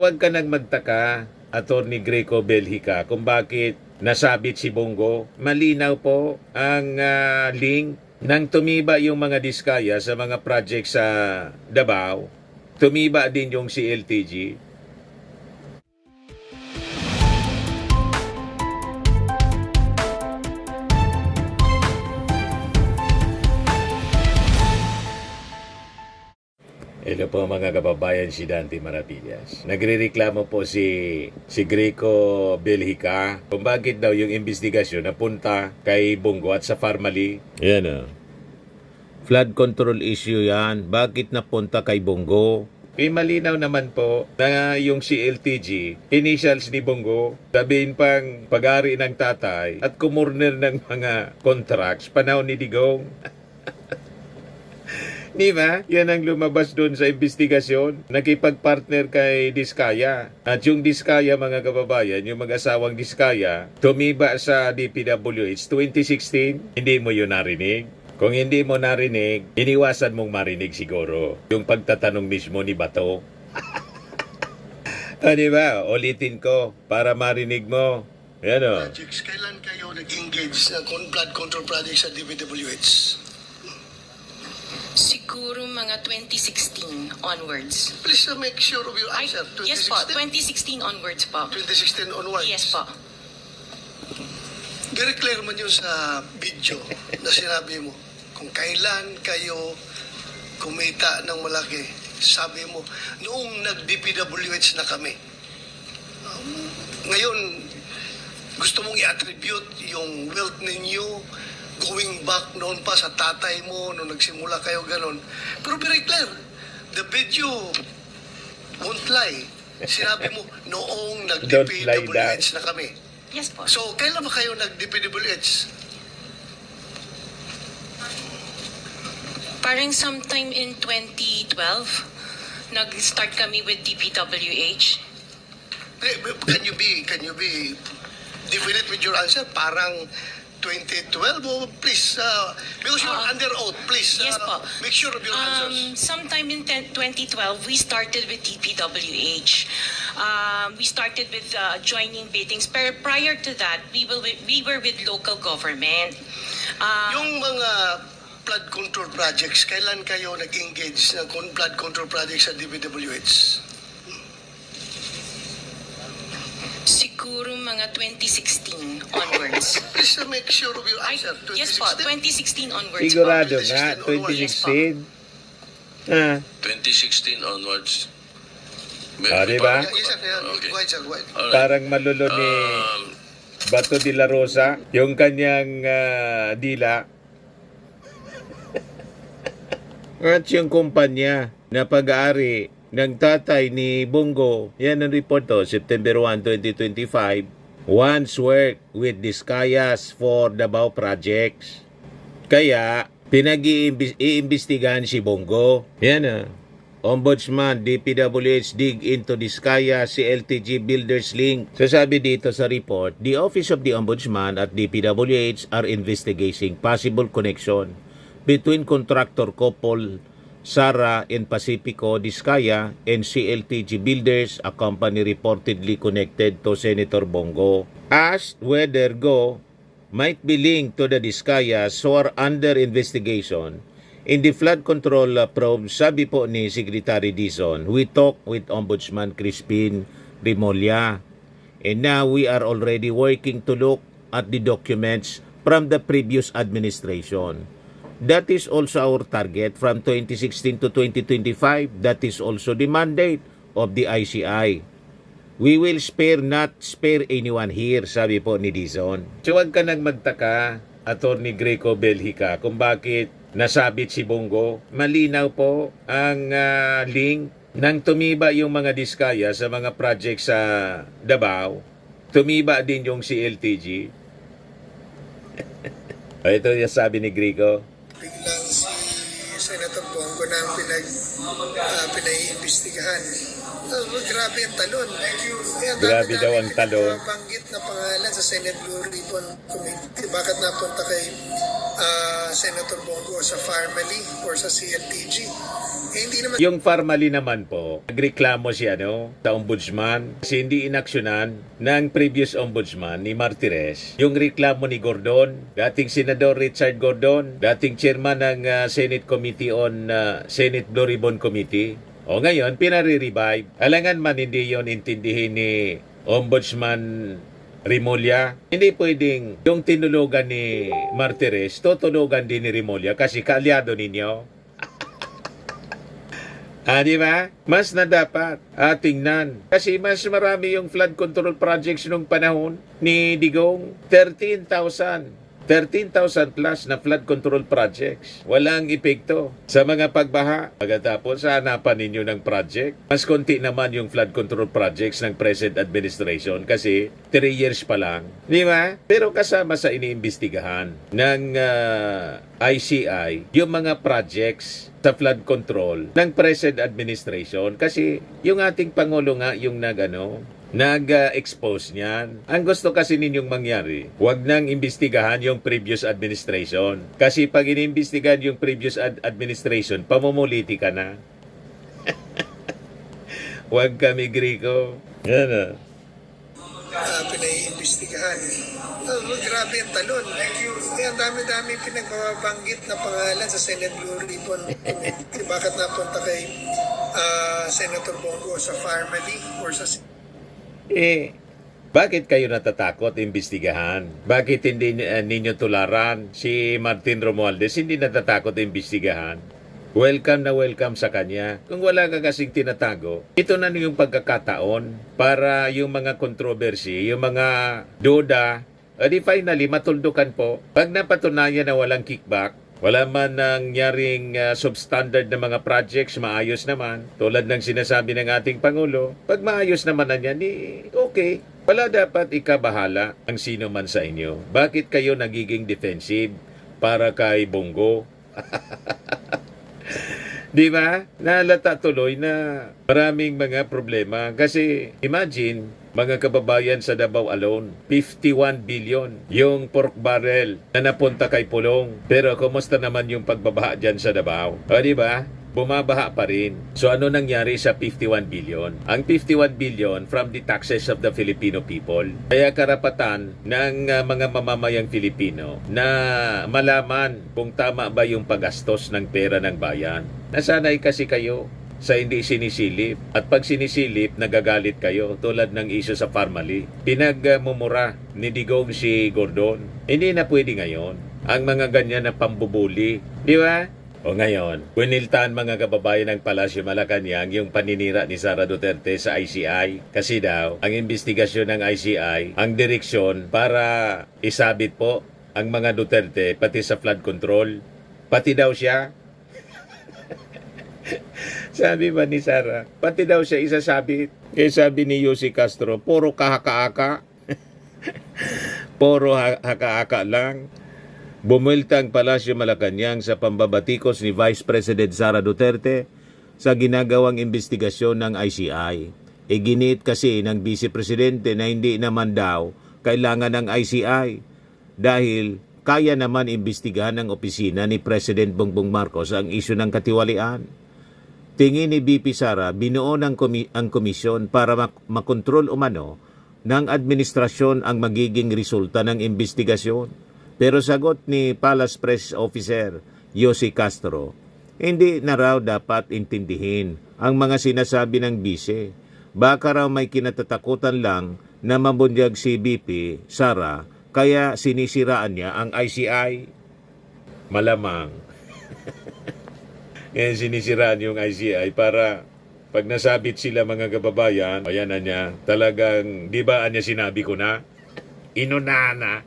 Huwag ka nang magtaka, Attorney Greco Belhica, kung bakit nasabit si Bongo. Malinaw po ang link nang tumiba yung mga diskaya sa mga project sa Davao. Tumiba din yung CLTG. Hello po mga kababayan, si Dante Maravillas. Nagrereklamo po si Greco Belhica kung bakit daw yung investigasyon napunta kay Bongo at sa Farmally. Yan flood control issue yan. Bakit napunta kay Bongo? Malinaw naman po na yung CLTG, initials ni Bongo, sabihin pang pag-ari ng tatay at kumurner ng mga contracts, panahon ni Digong. Di ba? Yan ang lumabas doon sa investigasyon. Nakipag-partner kay Diskaya. At yung Diskaya, mga kababayan, yung mag-asawang Diskaya, tumiba sa DPWH 2016. Hindi mo yun narinig? Kung hindi mo narinig, iniwasan mong marinig siguro. Yung pagtatanong mismo ni Bato. Di ba? Ulitin ko para marinig mo. Yan o. Projects, kailan kayo nag-engage sa flood control project sa DPWH? Siguro mga 2016 onwards. Please make sure of your answer. Yes po, 2016 onwards po. 2016 onwards. Yes po. Very clear man yun sa video na sinabi mo. Kung kailan kayo kumita ng malaki, sabi mo, noong nag-DPWH na kami. Ngayon, gusto mong i-attribute yung wealth ninyo going back noon pa sa tatay mo, nung nagsimula kayo ganon. Pero very clear, the video won't lie. Sinabi mo, noong nag-DPWH na kami. Yes po. So, kailan ba kayo nag-DPWH? Parang sometime in 2012, nag-start kami with DPWH. Can you be definite with your answer? Parang 2012, oh, please, because you're under oath, please, Yes po. make sure of your answers. Sometime in 2012, we started with DPWH. We started with joining biddings. Pero prior to that, we were with local government. Yung mga flood control projects, kailan kayo nag-engage ng flood control projects sa DPWH? Siguro mga 2016 onwards. Please make sure of your answer. Yes po, 2016 onwards Sigurado po. nga, 2016 2016. 2016 onwards. Diba? Yes, sir. Okay. Go ahead, sir. Go ahead. Alright. Parang malulo ni Bato de la Rosa, yung kanyang dila. At yung kumpanya na pag-aari ng tatay ni Bongo, yan ang report to, September 1, 2025, once worked with Diskayas for Davao projects. Kaya, pinag-iimbestigahan si Bongo. Yan Ombudsman, DPWH dig into Diskaya, CLTG Builders Link. So sabi dito sa report, the Office of the Ombudsman at DPWH are investigating possible connection between contractor couple Sara and Pacifico Diskaya and CLTG Builders, a company reportedly connected to Senator Bongo. Asked whether Go might be linked to the Diskayas who are under investigation in the flood control probe, sabi po ni Secretary Dizon, we talked with Ombudsman Crispin Rimolya and now we are already working to look at the documents from the previous administration. That is also our target from 2016 to 2025. That is also the mandate of the ICI. We will not spare anyone here, sabi po ni Dizon. So huwag ka nang magtaka, Attorney Greco Belhica, kung bakit nasabit si Bongo. Malinaw po ang link nang tumiba yung mga diskaya sa mga project sa Davao. Tumiba din yung CLTG. Ito yung sabi ni Greco. Biglang si Senator Bongo na ang pinaiimbestigahan. Grabe ang talon. Kaya Grabe daw ang talon. Banggit na pangalan sa Senate Blue Ribbon Committee. Bakit napunta kay Senator Bongo sa Farmally or sa CLTG? Hindi naman Yung Farmally naman po, nagreklamo siya sa ombudsman kasi hindi inaksyonan ng previous ombudsman ni Martires. Yung reklamo ni Gordon, dating Senador Richard Gordon, dating chairman ng Senate Committee on Senate Blue Ribbon Committee. O ngayon, pinare-revive. Alangan man hindi yon intindihin ni Ombudsman Rimulya. Hindi pwedeng yung tinulugan ni Martires, tutulugan din ni Rimulya kasi kaalyado ninyo. Di ba? Mas na dapat tingnan. Kasi mas marami yung flood control projects nung panahon ni Digong. 13,000 plus na flood control projects. Walang epekto sa mga pagbaha. Pagkatapos, hanapan ninyo ng project. Mas konti naman yung flood control projects ng present administration kasi 3 years pa lang. Di ba? Pero kasama sa iniimbestigahan ng ICI yung mga projects sa flood control ng present administration kasi yung ating Pangulo nga yung nag-expose niyan. Ang gusto kasi ninyong mangyari, huwag nang imbestigahan yung previous administration. Kasi pag inimbestigahan yung previous administration, pamumuliti ka na. Huwag kami Griko. Yan pinaiimbestigahan. Grabe ang talon. Kaya ang dami-dami pinagbabanggit na pangalan sa Senate Blue Ribbon Committee. Bakit napunta kay Senator Bongo sa Farmally or sa bakit kayo natatakot imbestigahan? Bakit hindi ninyo tularan si Martin Romualdez? Hindi natatakot imbestigahan? Welcome na welcome sa kanya. Kung wala ka kasing tinatago, ito na yung pagkakataon para yung mga controversy, yung mga duda, di finally matuldukan po. Pag napatunayan na walang kickback, wala man nangyaring substandard na mga projects, maayos naman. Tulad ng sinasabi ng ating Pangulo, pag maayos naman na yan, okay. Wala dapat ikabahala ang sino man sa inyo. Bakit kayo nagiging defensive para kay Bongo? Di ba? Nalata tuloy na maraming mga problema. Kasi imagine, mga kababayan sa Davao alone, 51 billion yung pork barrel na napunta kay Pulong. Pero kumusta naman yung pagbabaha dyan sa Davao? O di ba? Bumabaha pa rin. So ano nangyari sa 51 billion? Ang 51 billion from the taxes of the Filipino people. Kaya karapatan ng mga mamamayang Filipino na malaman kung tama ba yung paggastos ng pera ng bayan. Nasanay kasi kayo sa hindi sinisilip. At pag sinisilip, nagagalit kayo tulad ng issue sa Farmally. Pinagmumura ni Digong si Gordon. Hindi na pwede ngayon ang mga ganyan na pambubuli. Di ba? O ngayon, piniltahan mga kababayan ng Palasyo Malacanang yung paninira ni Sara Duterte sa ICI. Kasi daw, ang investigasyon ng ICI, ang direksyon para isabit po ang mga Duterte pati sa flood control. Pati daw siya. Sabi ba ni Sara, pati daw siya isasabit. Kaya sabi ni Yossi Castro, puro kahaka-aka. Puro haka-aka lang. Bumulta ang Palasyo Malacanang sa pambabatikos ni Vice President Sara Duterte sa ginagawang investigasyon ng ICI. Iginit kasi ng Vice Presidente na hindi naman daw kailangan ng ICI dahil kaya naman imbestigahan ng opisina ni President Bongbong Marcos ang isyu ng katiwalian. Tingin ni VP Sara, binuo ang komisyon para makontrol umano ng administrasyon ang magiging resulta ng investigasyon. Pero sagot ni Palace Press Officer Yossi Castro, hindi na raw dapat intindihin ang mga sinasabi ng bise. Baka raw may kinatatakutan lang na mabunyag si VP Sara kaya sinisiraan niya ang ICI. Malamang. Ngayon sinisiraan yung ICI para pag nasabit sila mga kababayan, ayan na niya, talagang, di ba niya sinabi ko na? Inunahan na.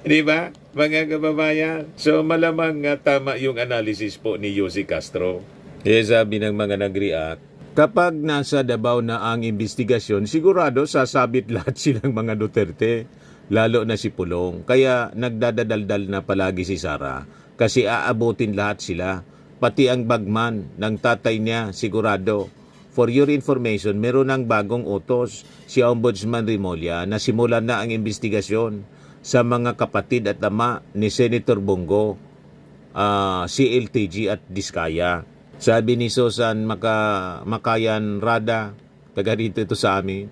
Di ba, mga kababayan? So malamang tama yung analysis po ni Yossi Castro. Sabi ng mga nag-react, kapag nasa Davao na ang investigasyon, sigurado sasabit lahat silang mga Duterte, lalo na si Pulong. Kaya nagdadadaldal na palagi si Sara kasi aabutin lahat sila. Pati ang bagman ng tatay niya, sigurado. for your information, meron ng bagong utos si Ombudsman Remulla na simulan na ang investigasyon sa mga kapatid at ama ni Senator Bongo, si LTG at Diskaya. Sabi ni Susan Makayan Rada, taga rito ito sa amin,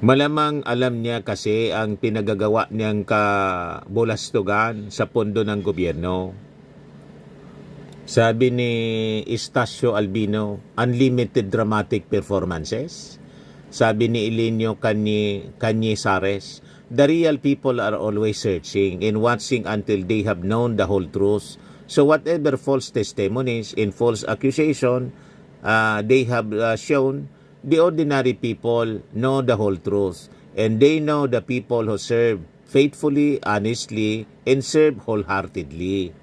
malamang alam niya kasi ang pinagagawa niyang kabulastugan sa pondo ng gobyerno. Sabi ni Estacio Albino, unlimited dramatic performances. Sabi ni Elenio Cañizares, the real people are always searching and watching until they have known the whole truth. So whatever false testimonies and false accusation they have shown, the ordinary people know the whole truth, and they know the people who serve faithfully, honestly, and serve wholeheartedly.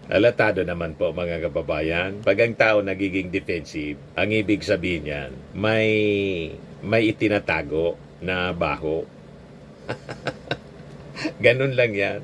Alatado naman po mga kababayan, pag ang tao nagiging defensive, ang ibig sabihin niyan, may itinatago na baho. Ganun lang yan.